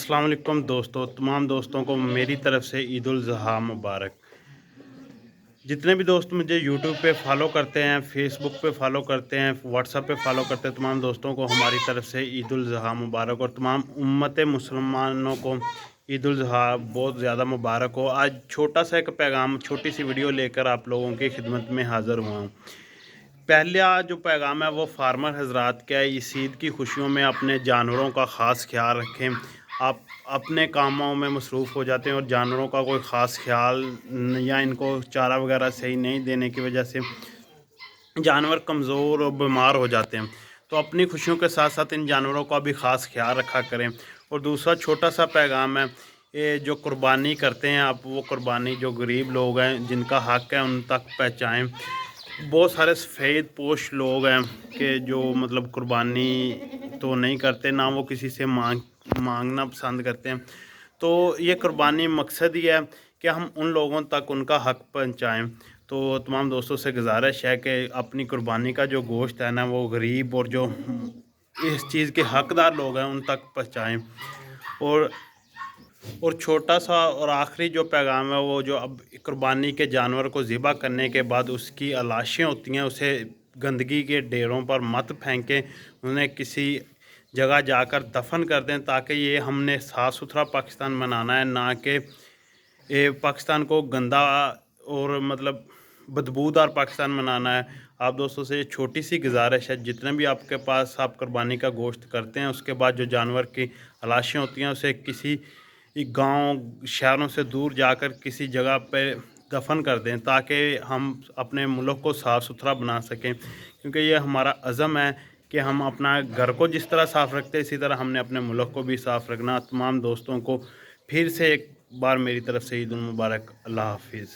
अस्सलाम वालेकुम दोस्तों, तमाम दोस्तों को मेरी तरफ़ से ईद उल ज़ुहा मुबारक। जितने भी दोस्त मुझे यूट्यूब पे फॉलो करते हैं, फेसबुक पे फॉलो करते हैं, व्हाट्सएप पे फॉलो करते हैं, तमाम दोस्तों को हमारी तरफ़ से ईद उल ज़ुहा मुबारक और तमाम उम्मत मुसलमानों को ईद उल ज़ुहा बहुत ज़्यादा मुबारक हो। आज छोटा सा एक पैगाम, छोटी सी वीडियो लेकर आप लोगों की खिदमत में हाज़िर हुआ हूँ। पहला जो पैगाम है वो फार्मर हजरात का है। इस ईद की खुशियों में अपने जानवरों का ख़ास ख्याल रखें। आप अपने कामों में मसरूफ़ हो जाते हैं और जानवरों का कोई ख़ास ख्याल या इनको चारा वगैरह सही नहीं देने की वजह से जानवर कमज़ोर और बीमार हो जाते हैं। तो अपनी खुशियों के साथ साथ इन जानवरों का भी ख़ास ख्याल रखा करें। और दूसरा छोटा सा पैगाम है, ये जो कुर्बानी करते हैं आप, वो कुर्बानी जो गरीब लोग हैं जिनका हक़ है उन तक पहुँचाएँ। बहुत सारे सफ़ेद पोश लोग हैं कि जो मतलब कुर्बानी तो नहीं करते, ना वो किसी से मांगना पसंद करते हैं। तो ये कुर्बानी मकसद ही है कि हम उन लोगों तक उनका हक़ पहुँचाएँ। तो तमाम दोस्तों से गुजारिश है कि अपनी कुर्बानी का जो गोश्त है ना, वो गरीब और जो इस चीज़ के हक़दार लोग हैं उन तक पहुँचाएँ। और छोटा सा और आखिरी जो पैगाम है वो जो अब कुर्बानी के जानवर को ज़िबा करने के बाद उसकी लाशें होती हैं, उसे गंदगी के ढेरों पर मत फेंकें, उन्हें किसी जगह जाकर दफन कर दें, ताकि ये हमने साफ़ सुथरा पाकिस्तान मनाना है, ना कि ये पाकिस्तान को गंदा और मतलब बदबूदार पाकिस्तान मनाना है। आप दोस्तों से ये छोटी सी गुजारिश है, जितने भी आपके पास आप कुर्बानी का गोश्त करते हैं उसके बाद जो जानवर की लाशें होती हैं उसे किसी गांव शहरों से दूर जाकर किसी जगह पे दफन कर दें, ताकि हम अपने मुल्क को साफ़ सुथरा बना सकें। क्योंकि ये हमारा अज़म है कि हम अपना घर को जिस तरह साफ़ रखते हैं इसी तरह हमने अपने मुल्क को भी साफ़ रखना। तमाम दोस्तों को फिर से एक बार मेरी तरफ़ से ईद उल मुबारक। अल्लाह हाफिज़।